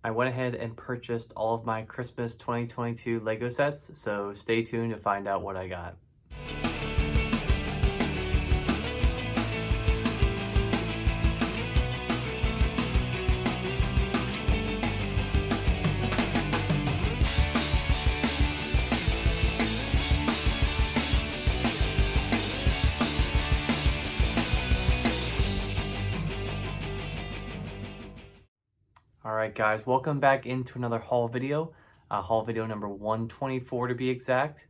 I went ahead and purchased all of my Christmas 2022 Lego sets, so stay tuned to find out what I got. Alright guys, welcome back into another haul video. Haul video number 124 to be exact.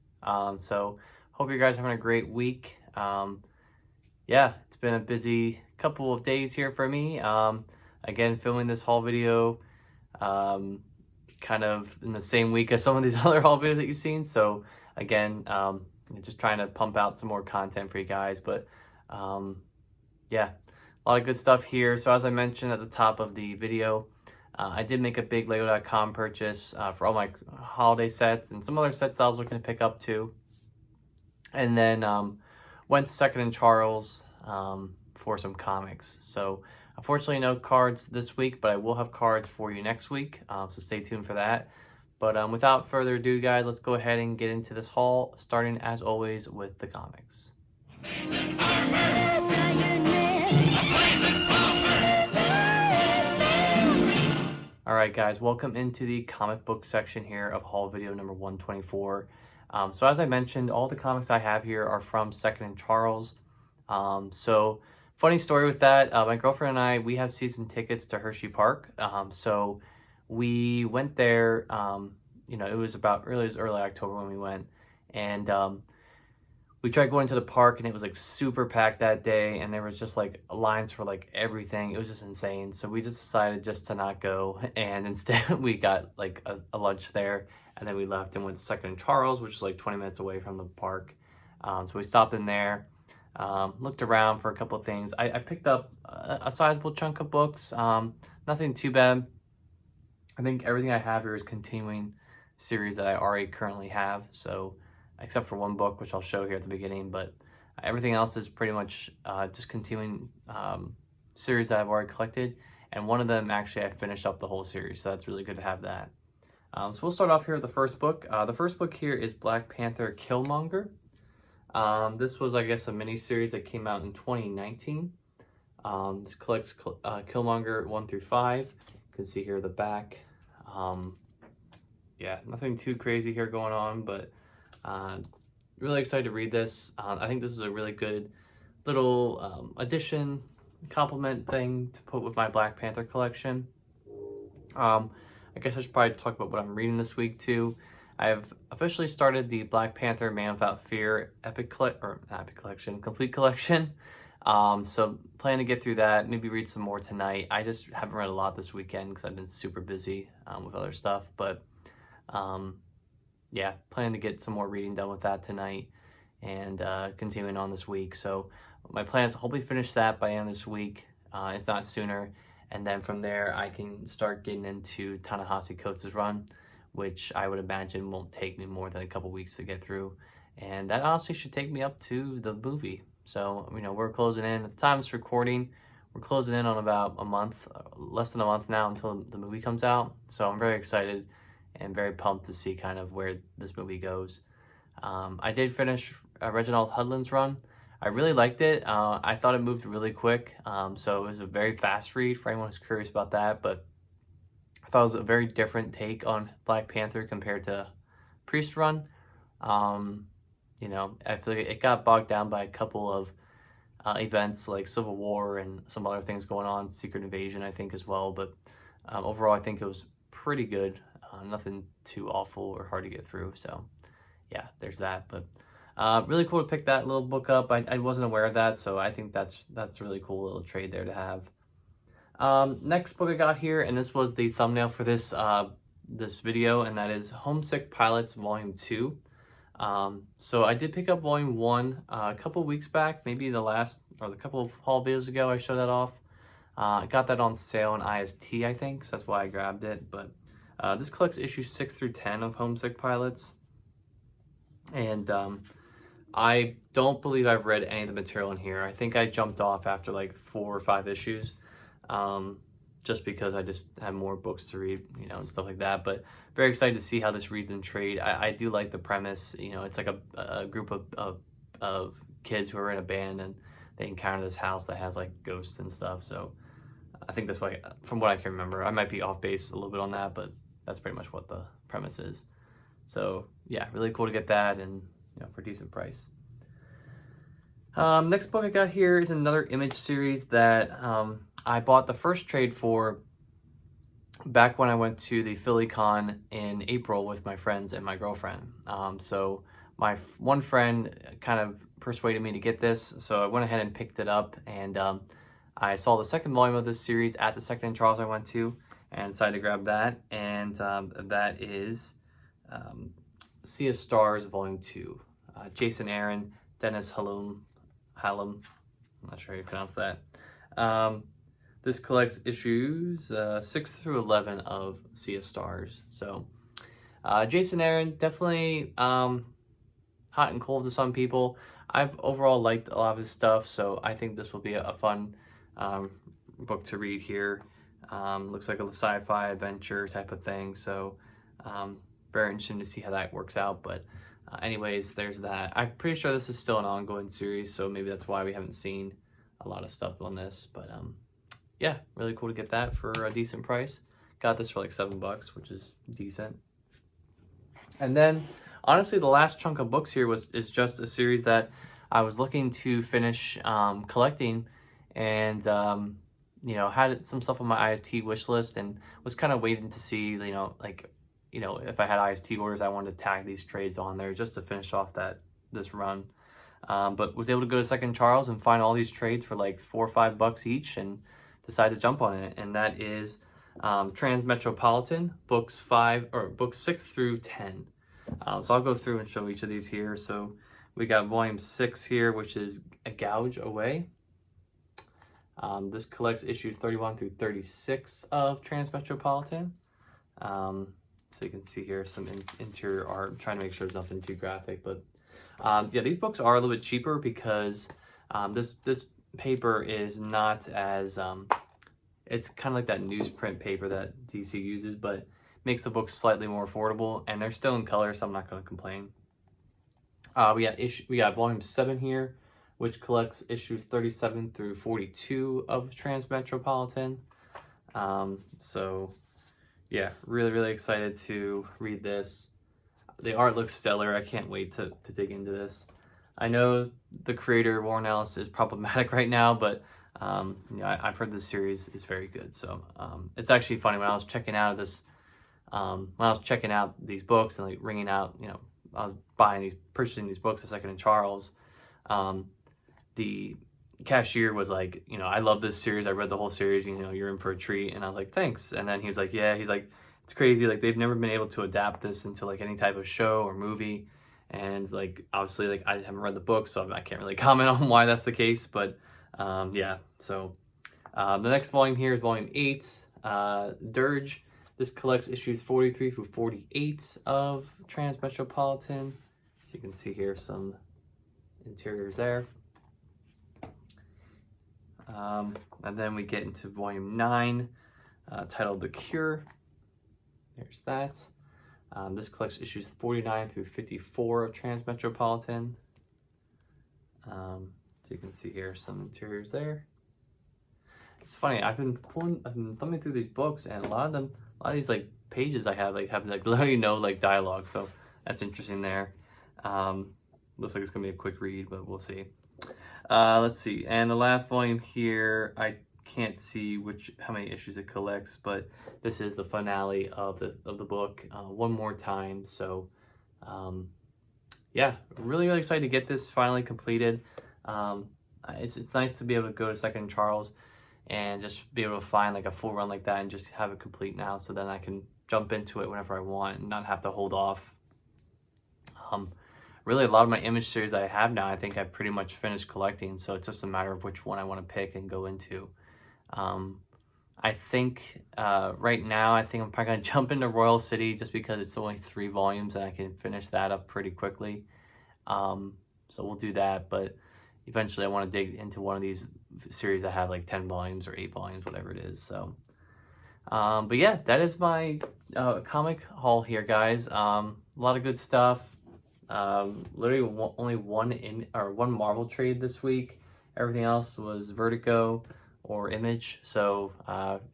So hope you guys are having a great week. Yeah, it's been a busy couple of days here for me. Again, filming this haul video kind of in the same week as some of these other haul videos that you've seen. So again, just trying to pump out some more content for you guys. But yeah, a lot of good stuff here. So as I mentioned at the top of the video, I did make a big Lego.com purchase for all my holiday sets and some other sets that I was looking to pick up too. And then went to Second & Charles for some comics. So unfortunately no cards this week, but I will have cards for you next week. So stay tuned for that. But without further ado, guys, let's go ahead and get into this haul, starting as always with the comics. Alright guys, welcome into the comic book section here of haul video number 124. So as I mentioned, all the comics I have here are from Second & Charles. So funny story with that, my girlfriend and I, we have season tickets to Hershey Park. So we went there, you know, it was early October when we went. And we tried going to the park and it was like super packed that day, and there was just like lines for like everything. It was just insane. So we just decided just to not go, and instead we got like a lunch there, and then we left and went to Second & Charles, which is like 20 minutes away from the park. So we stopped in there, looked around for a couple of things. I picked up a sizable chunk of books, nothing too bad. I think everything I have here is continuing series that I already currently have. So except for one book, which I'll show here at the beginning, but everything else is pretty much just continuing series that I've already collected. And one of them, actually, I finished up the whole series, so that's really good to have that. So we'll start off here with the first book. The first book here is Black Panther Killmonger. This was, I guess, a mini-series that came out in 2019. This collects Killmonger 1 through 5. You can see here the back. Yeah, nothing too crazy here going on, but really excited to read this. I think this is a really good little addition, compliment thing to put with my Black Panther collection. I guess I should probably talk about what I'm reading this week too. I have officially started the Black Panther Man Without Fear Complete Collection. So plan to get through that, maybe read some more tonight. I just haven't read a lot this weekend because I've been super busy with other stuff, but yeah, plan to get some more reading done with that tonight and continuing on this week. So my plan is to hopefully finish that by the end of this week, if not sooner. And then from there, I can start getting into Ta-Nehisi Coates' run, which I would imagine won't take me more than a couple weeks to get through. And that honestly should take me up to the movie. So, you know, we're closing in. At the time of this recording, we're closing in on about a month, less than a month now until the movie comes out. So I'm very excited and very pumped to see kind of where this movie goes. I did finish Reginald Hudlin's run. I really liked it. I thought it moved really quick, so it was a very fast read for anyone who's curious about that, but I thought it was a very different take on Black Panther compared to Priest run. You know, I feel like it got bogged down by a couple of events like Civil War and some other things going on, Secret Invasion I think as well, but overall I think it was pretty good. Nothing too awful or hard to get through, so yeah, there's that. But really cool to pick that little book up. I wasn't aware of that, so I think that's a really cool little trade there to have. Next book I got here, and this was the thumbnail for this this video, and that is Homesick Pilots Volume 2. So I did pick up Volume 1 a couple weeks back, maybe the couple of haul videos ago I showed that off. I got that on sale in IST, I think, so that's why I grabbed it. But this collects issues 6 through 10 of Homesick Pilots. And I don't believe I've read any of the material in here. I think I jumped off after like 4 or 5 issues. just because I just have more books to read, you know, and stuff like that. But very excited to see how this reads and trade. I do like the premise. You know, it's like a group of kids who are in a band, and they encounter this house that has like ghosts and stuff. So I think that's why, from what I can remember, I might be off base a little bit on that, but that's pretty much what the premise is. So yeah, really cool to get that, and you know, for a decent price. Next book I got here is another Image series that I bought the first trade for back when I went to the Philly Con in April with my friends and my girlfriend. So my one friend kind of persuaded me to get this, so I went ahead and picked it up, and I saw the second volume of this series at the Second in Charles I went to, and decided to grab that, and that is Sea of Stars Volume 2. Jason Aaron, Dennis Hallam, I'm not sure how you pronounce that. This collects issues 6 through 11 of Sea of Stars. So Jason Aaron, definitely hot and cold to some people. I've overall liked a lot of his stuff, so I think this will be a fun book to read here. Looks like a sci-fi adventure type of thing, so very interesting to see how that works out. But anyways, there's that. I'm pretty sure this is still an ongoing series, so maybe that's why we haven't seen a lot of stuff on this. But yeah, really cool to get that for a decent price. Got this for like $7, which is decent. And then honestly, the last chunk of books here is just a series that I was looking to finish collecting, and you know, had some stuff on my IST wish list, and was kind of waiting to see, you know, like, you know, if I had IST orders, I wanted to tag these trades on there just to finish off this run. But was able to go to Second Charles and find all these trades for like $4 or $5 each, and decided to jump on it. And that is Transmetropolitan books 6 through 10. So I'll go through and show each of these here. So we got volume 6 here, which is A Gouge Away. This collects issues 31 through 36 of Transmetropolitan. So you can see here some interior art. I'm trying to make sure there's nothing too graphic, but yeah, these books are a little bit cheaper because this paper is not as it's kind of like that newsprint paper that DC uses, but makes the books slightly more affordable, and they're still in color, so I'm not going to complain. We got volume 7 here, which collects issues 37 through 42 of Transmetropolitan. So yeah, really excited to read this. The art looks stellar. I can't wait to dig into this. I know the creator, Warren Ellis, is problematic right now, but you know, I've heard this series is very good. So it's actually funny, when I was checking out these books and like ringing out, you know, I was purchasing these books at Second and Charles, the cashier was like, you know, I love this series, I read the whole series, you know, you're in for a treat. And I was like, thanks. And then he was like, yeah, he's like, it's crazy, like they've never been able to adapt this into like any type of show or movie. And like, obviously, like I haven't read the book, so I can't really comment on why that's the case. But yeah, so the next volume here is volume 8, Dirge. This collects issues 43 through 48 of Transmetropolitan. So you can see here some interiors there. And then we get into volume 9, titled The Cure. There's that. This collects issues 49 through 54 of Transmetropolitan. So you can see here some interiors there. It's funny, I've been thumbing through these books, and a lot of these like pages I have literally no like dialogue, so that's interesting there. Looks like it's gonna be a quick read, but we'll see. Let's see, and the last volume here, I can't see how many issues it collects, but this is the finale of the book, One More Time. So yeah, really excited to get this finally completed. It's nice to be able to go to Second Charles and just be able to find like a full run like that and just have it complete now, so then I can jump into it whenever I want and not have to hold off. Really, a lot of my Image series that I have now, I think I've pretty much finished collecting, so it's just a matter of which one I want to pick and go into. I think right now, I think I'm probably going to jump into Royal City, just because it's only 3 volumes and I can finish that up pretty quickly. So we'll do that, but eventually I want to dig into one of these series that have like 10 volumes or 8 volumes, whatever it is. So But yeah, that is my comic haul here, guys. A lot of good stuff. Literally only one Marvel trade this week. Everything else was Vertigo or Image. So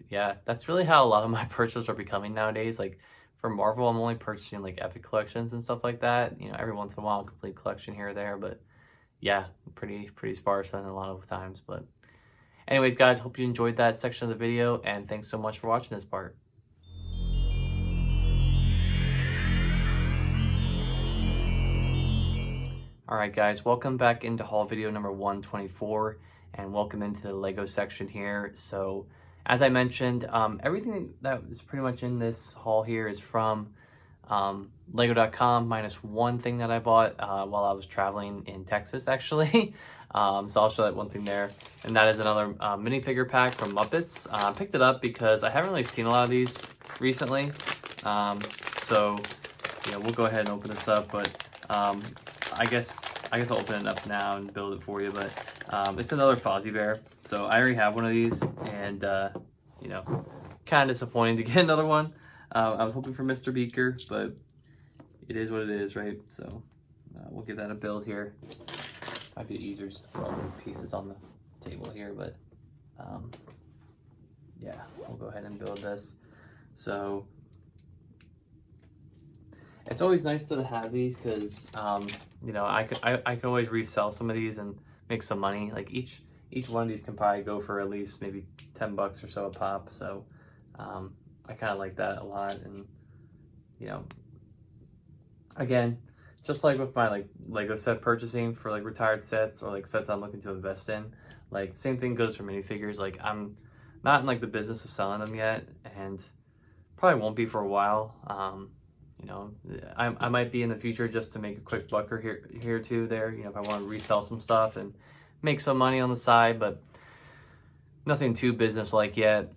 yeah, that's really how a lot of my purchases are becoming nowadays. Like for Marvel, I'm only purchasing like Epic collections and stuff like that. You know, every once in a while, a complete collection here or there. But yeah, pretty sparse on a lot of times. But anyways, guys, hope you enjoyed that section of the video, and thanks so much for watching this part. Alright guys, welcome back into haul video number 124, and welcome into the Lego section here. So, as I mentioned, everything that is pretty much in this haul here is from Lego.com, minus one thing that I bought while I was traveling in Texas, actually. So I'll show that one thing there. And that is another minifigure pack from Muppets. I picked it up because I haven't really seen a lot of these recently. So, you know, we'll go ahead and open this up, but I guess I'll open it up now and build it for you, but it's another Fozzie Bear. So I already have one of these, and you know, kind of disappointing to get another one. I was hoping for Mr. Beaker, but it is what it is, right? So we'll give that a build here. Might be easier just to put all these pieces on the table here, but yeah, we'll go ahead and build this. So it's always nice to have these because you know, I could always resell some of these and make some money. Like each one of these can probably go for at least maybe $10 or so a pop. So I kind of like that a lot. And you know, again, just like with my like Lego set purchasing for like retired sets or like sets I'm looking to invest in, like same thing goes for minifigures. Like I'm not in like the business of selling them yet, and probably won't be for a while. You know, I might be in the future just to make a quick buck or here or two there, you know, if I want to resell some stuff and make some money on the side, but nothing too business-like yet.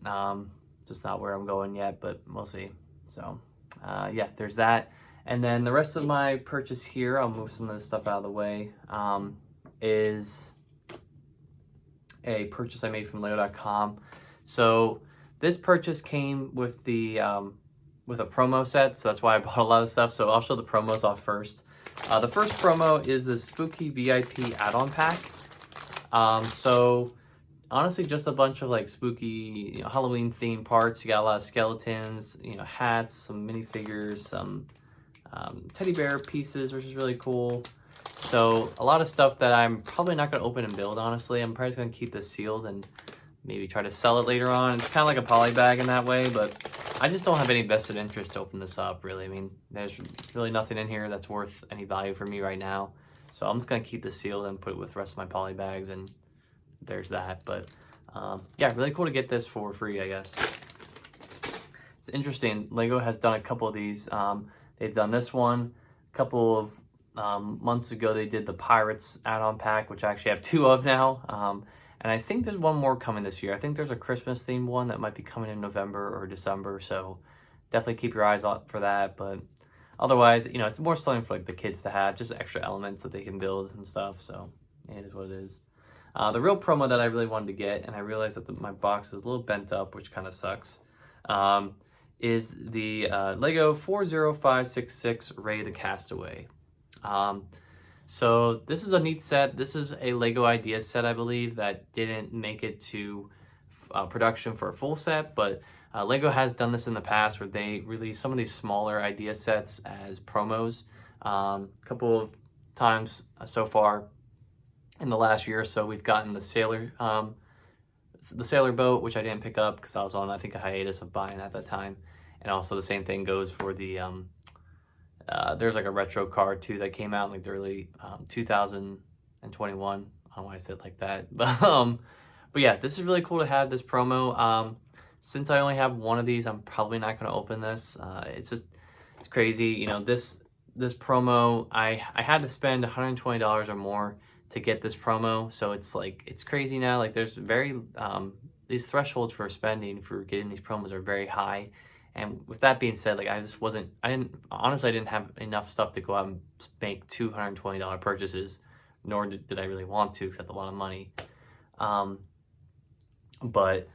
Just not where I'm going yet, but we'll see. So, yeah, there's that. And then the rest of my purchase here, I'll move some of this stuff out of the way, is a purchase I made from Lego.com. So this purchase came with the with a promo set, so that's why I bought a lot of stuff. So I'll show the promos off first. The first promo is the Spooky VIP add-on pack. So honestly, just a bunch of like spooky, you know, Halloween themed parts. You got a lot of skeletons, you know, hats, some minifigures, some teddy bear pieces, which is really cool. So a lot of stuff that I'm probably not going to open and build, honestly. I'm probably just going to keep this sealed and maybe try to sell it later on. It's kind of like a poly bag in that way, but I just don't have any vested interest to open this up, really. I mean, there's really nothing in here that's worth any value for me right now. So I'm just going to keep this sealed and put it with the rest of my poly bags, and there's that. But yeah, really cool to get this for free, I guess. It's interesting. Lego has done a couple of these. They've done this one. A couple of months ago, they did the Pirates add-on pack, which I actually have two of now. And I think there's one more coming this year. I think there's a Christmas themed one that might be coming in November or December. So definitely keep your eyes out for that. But otherwise, you know, it's more something for like the kids to have, just extra elements that they can build and stuff. So it is what it is. The real promo that I really wanted to get, and I realized that my box is a little bent up, which kind of sucks, is the Lego 40566 Ray the Castaway. So this is a neat set. This is a Lego Ideas set, I believe, that didn't make it to production for a full set, but Lego has done this in the past where they release some of these smaller idea sets as promos. A couple of times so far in the last year or so, we've gotten the sailor boat, which I didn't pick up because I was on, I think, a hiatus of buying at that time. And also the same thing goes for the there's like a retro card too that came out in like the early 2021. I don't know why I said it like that, but yeah, this is really cool to have this promo. Since I only have one of these, I'm probably not going to open this. It's crazy, you know. This promo, I had to spend $120 or more to get this promo, so it's crazy now. Like there's these thresholds for spending for getting these promos are very high. And with that being said, like I didn't have enough stuff to go out and make $220 purchases, nor did I really want to, except a lot of money. But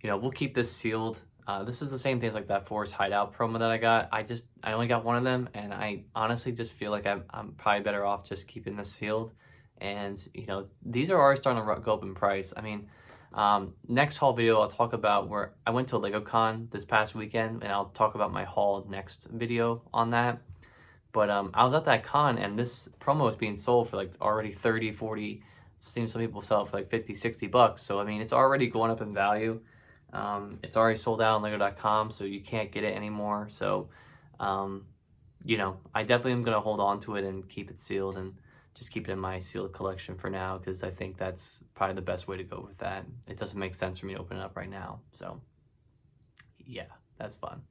you know, we'll keep this sealed. This is the same thing as like that Forest Hideout promo that I got. I only got one of them, and I honestly just feel like I'm probably better off just keeping this sealed. And you know, these are already starting to go up in price. I mean, next haul video I'll talk about where I went to LegoCon this past weekend, and I'll talk about my haul next video on that. But I was at that con, and this promo is being sold for like already 30, 40. Seems some people sell it for like 50, 60 bucks. So I mean, it's already going up in value. It's already sold out on lego.com, so you can't get it anymore. So you know, I definitely am going to hold on to it and keep it sealed and just keep it in my sealed collection for now, because I think that's probably the best way to go with that. It doesn't make sense for me to open it up right now. So yeah, that's fun.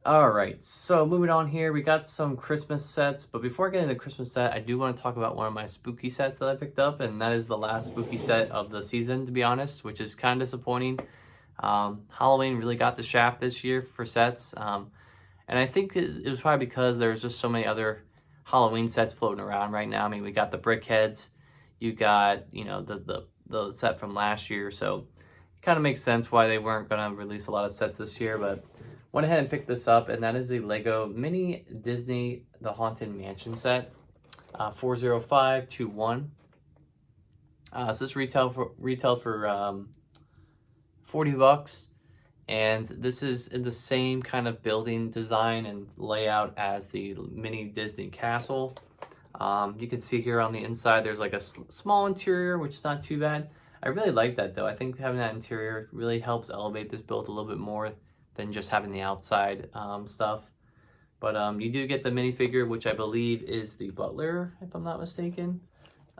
All right, so moving on here, we got some Christmas sets, but before I get into the Christmas set, I do want to talk about one of my spooky sets that I picked up, and that is the last spooky set of the season, to be honest, which is kind of disappointing. Halloween really got the shaft this year for sets, and I think it was probably because there's just so many other Halloween sets floating around right now. I mean, we got the Brickheads, you got, you know, the set from last year, so it kind of makes sense why they weren't going to release a lot of sets this year, but went ahead and picked this up, and that is the Lego Mini Disney The Haunted Mansion set, 40521. So this retail for 40 bucks, and this is in the same kind of building design and layout as the Mini Disney Castle. You can see here on the inside there's like a small interior, which is not too bad. I really like that though. I think having that interior really helps elevate this build a little bit more than just having the outside stuff. But you do get the minifigure, which I believe is the butler, if I'm not mistaken.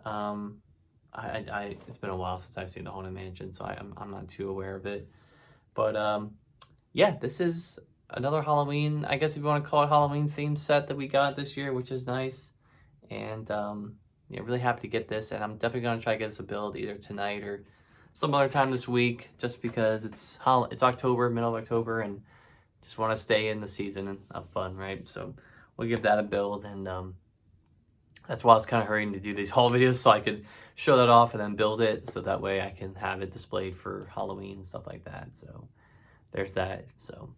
It's been a while since I've seen the Haunted Mansion, so I'm not too aware of it. But yeah, this is another Halloween, I guess if you want to call it Halloween themed set that we got this year, which is nice. And yeah, really happy to get this, and I'm definitely going to try to get this a build either tonight or some other time this week, just because it's October, middle of October, and just want to stay in the season and have fun, right? So we'll give that a build, and that's why I was kind of hurrying to do these haul videos, so I could show that off and then build it, so that way I can have it displayed for Halloween and stuff like that. So there's that. So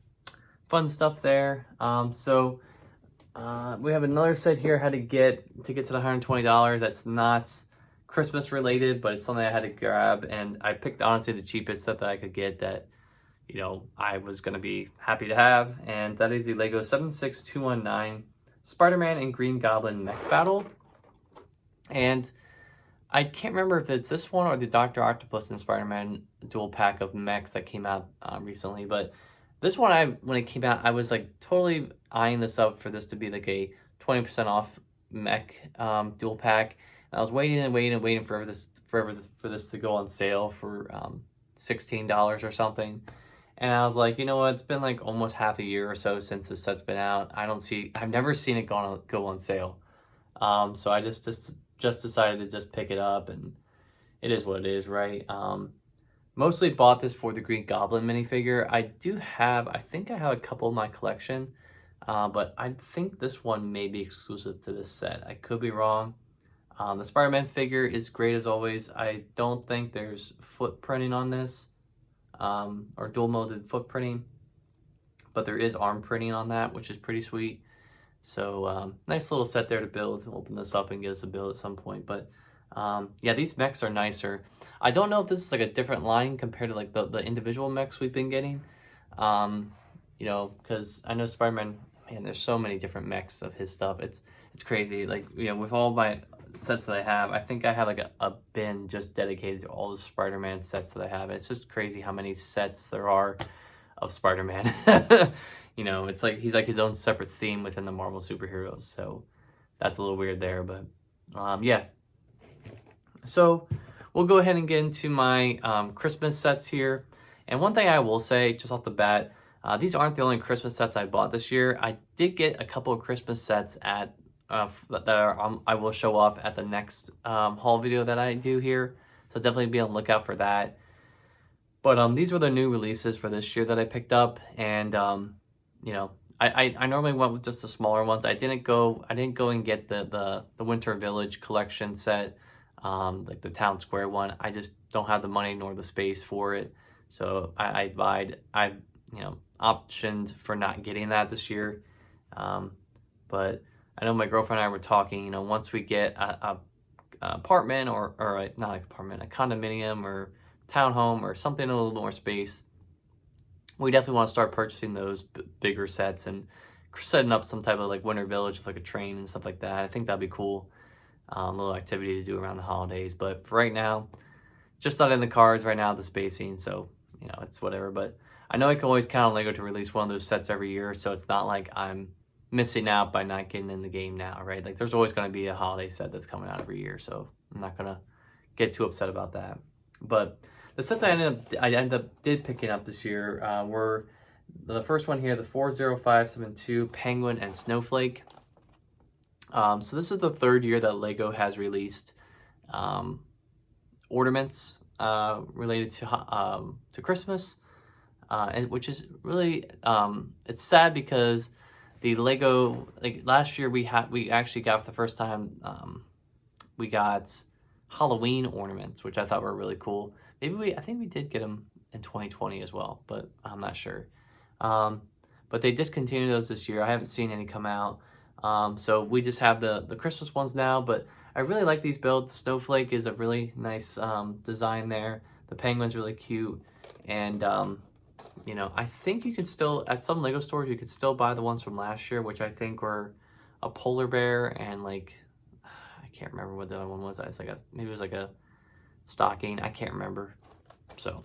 fun stuff there. We have another set here I had to get to the $120. That's not Christmas related, but it's something I had to grab, and I picked honestly the cheapest set that I could get that, you know, I was going to be happy to have, and that is the Lego 76219 Spider-Man and Green Goblin mech battle. And I can't remember if it's this one or the Dr. Octopus and Spider-Man dual pack of mechs that came out recently, but this one, when it came out, I was like totally eyeing this up for this to be like a 20% off mech dual pack. And I was waiting for this to go on sale for $16 or something. And I was like, you know what? It's been like almost half a year or so since this set's been out. I've never seen it go on sale. So I just decided to just pick it up, and it is what it is, right? Mostly bought this for the Green Goblin minifigure. I think I have a couple in my collection, but I think this one may be exclusive to this set. I could be wrong. The Spider-Man figure is great as always. I don't think there's foot printing on this, or dual molded foot printing, but there is arm printing on that, which is pretty sweet. So nice little set there to build. We'll open this up and get us a build at some point, but yeah, these mechs are nicer. I don't know if this is like a different line compared to like the individual mechs we've been getting. You know, because I know Spider-Man, man, there's so many different mechs of his stuff. It's crazy. Like, you know, with all my sets that I have, I think I have like a bin just dedicated to all the Spider-Man sets that I have. It's just crazy how many sets there are of Spider-Man. You know, it's like he's like his own separate theme within the Marvel superheroes. So that's a little weird there, but yeah. So we'll go ahead and get into my Christmas sets here. And one thing I will say just off the bat, these aren't the only Christmas sets I bought this year. I did get a couple of Christmas sets at I will show off at the next haul video that I do here. So definitely be on the lookout for that. But these were the new releases for this year that I picked up, and you know, I normally went with just the smaller ones. I didn't go and get the Winter Village collection set, like the Town Square one. I just don't have the money nor the space for it. So I optioned for not getting that this year. But I know my girlfriend and I were talking, once we get a apartment or not an apartment, a condominium or townhome or something a little bit more space, we definitely want to start purchasing those bigger sets and setting up some type of like winter village with like a train and stuff like that. I think that'd be cool. Little activity to do around the holidays. But for right now, just not in the cards right now, the spacing. So, it's whatever. But I know I can always count on LEGO to release one of those sets every year. So it's not like I'm missing out by not getting in the game now, right? Like there's always going to be a holiday set that's coming out every year. So I'm not going to get too upset about that. But the sets I ended up picking up this year were the first one here, the 40572 Penguin and Snowflake. So this is the third year that LEGO has released ornaments related to Christmas, and which is really it's sad because the LEGO, like last year we actually got for the first time we got Halloween ornaments, which I thought were really cool. I think we did get them in 2020 as well, but I'm not sure. But they discontinued those this year. I haven't seen any come out. So we just have the Christmas ones now, but I really like these builds. Snowflake is a really nice design there. The penguin's really cute. And, I think you can still, at some LEGO stores, you could still buy the ones from last year, which I think were a polar bear and like, I can't remember what the other one was. It's like maybe it was like a stocking. I can't remember. So,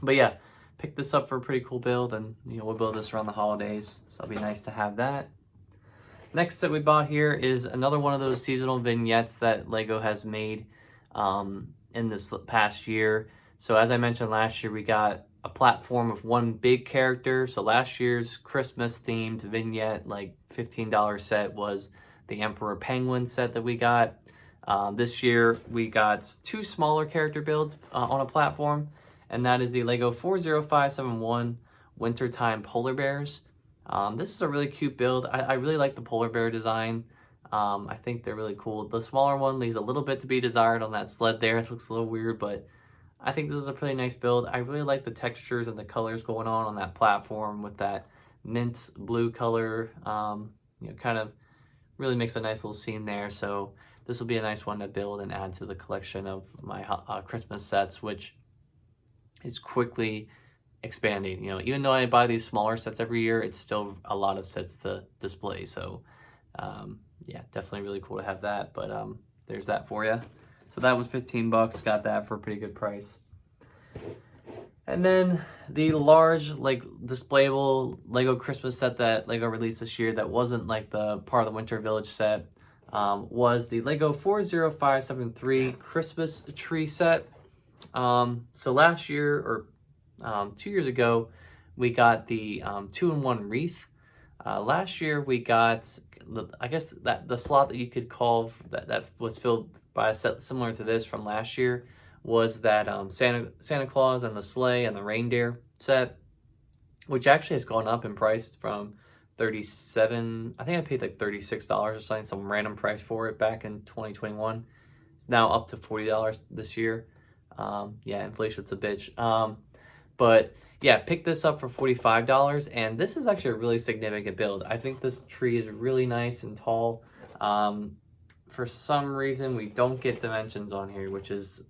but yeah, pick this up for a pretty cool build, and we'll build this around the holidays. So it'll be nice to have that. Next that we bought here is another one of those seasonal vignettes that LEGO has made in this past year. So as I mentioned last year, we got a platform of one big character. So last year's Christmas themed vignette, like $15 set, was the Emperor Penguin set that we got. This year we got two smaller character builds on a platform, and that is the LEGO 40571 Wintertime Polar Bears. This is a really cute build. I really like the polar bear design. I think they're really cool. The smaller one leaves a little bit to be desired on that sled there. It looks a little weird, but I think this is a pretty nice build. I really like the textures and the colors going on that platform with that mint blue color. Kind of really makes a nice little scene there. So this will be a nice one to build and add to the collection of my Christmas sets, which is quickly expanding. Even though I buy these smaller sets every year, it's still a lot of sets to display. So yeah, definitely really cool to have that. But there's that for you. So that was $15. Got that for a pretty good price. And then the large, like, displayable LEGO Christmas set that LEGO released this year that wasn't like the part of the Winter Village set was the LEGO 40573 Christmas tree set. So last year, or 2 years ago, we got the 2-in-1 wreath. Last year we got, I guess that the slot that you could call that was filled by a set similar to this from last year was that Santa Claus and the sleigh and the reindeer set, which actually has gone up in price from $37. I think I paid like $36 or something, some random price for it back in 2021. It's now up to $40 this year. Yeah, inflation's a bitch. But yeah, pick this up for $45, and this is actually a really significant build. I think this tree is really nice and tall. For some reason, we don't get dimensions on here, which is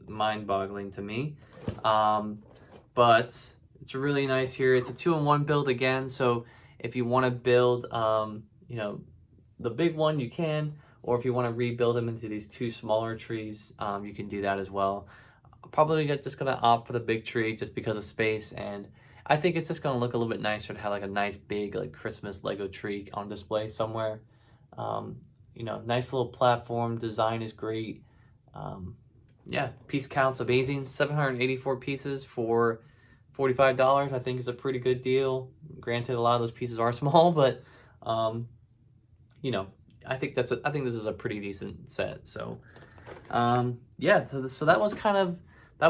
mind-boggling to me. But it's really nice here. It's a 2-in-1 build again, so if you want to build, the big one, you can, or if you want to rebuild them into these two smaller trees, you can do that as well. Probably just gonna opt for the big tree just because of space, and I think it's just gonna look a little bit nicer to have like a nice big like Christmas Lego tree on display somewhere. Nice little platform design is great. Yeah, piece count's amazing. 784 pieces for $45. I think is a pretty good deal. Granted, a lot of those pieces are small, but I think this is a pretty decent set. So yeah, so that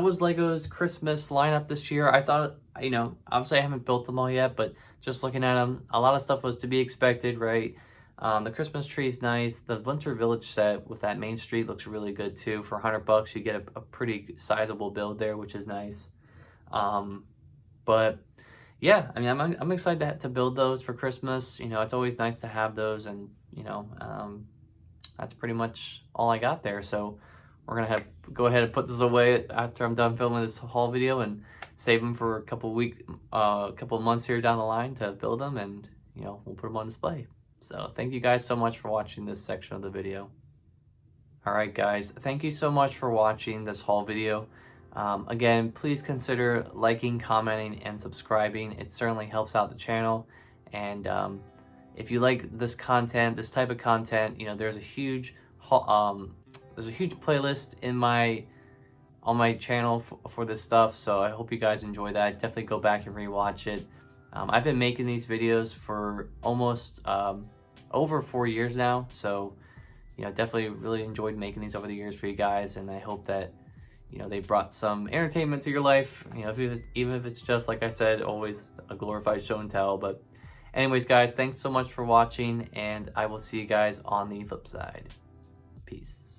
was LEGO's Christmas lineup this year. I thought, obviously I haven't built them all yet, but just looking at them, a lot of stuff was to be expected, right? The Christmas tree is nice. The Winter Village set with that Main Street looks really good too. For $100, you get a pretty sizable build there, which is nice. But yeah, I mean, I'm excited to build those for Christmas. You know, it's always nice to have those, and you know, that's pretty much all I got there. So we're gonna go ahead and put this away after I'm done filming this haul video, and save them for a couple of months here down the line to build them, and you know, we'll put them on display. So thank you guys so much for watching this section of the video. All right, guys, thank you so much for watching this haul video. Again, please consider liking, commenting, and subscribing. It certainly helps out the channel. And if you like this content, this type of content, you know, there's a huge playlist on my channel for this stuff. So I hope you guys enjoy that. Definitely go back and rewatch it. I've been making these videos for almost over 4 years now. So, you know, definitely really enjoyed making these over the years for you guys. And I hope that, you know, they brought some entertainment to your life, you know, even if it's just, like I said, always a glorified show and tell. But anyways, guys, thanks so much for watching, and I will see you guys on the flip side. Peace.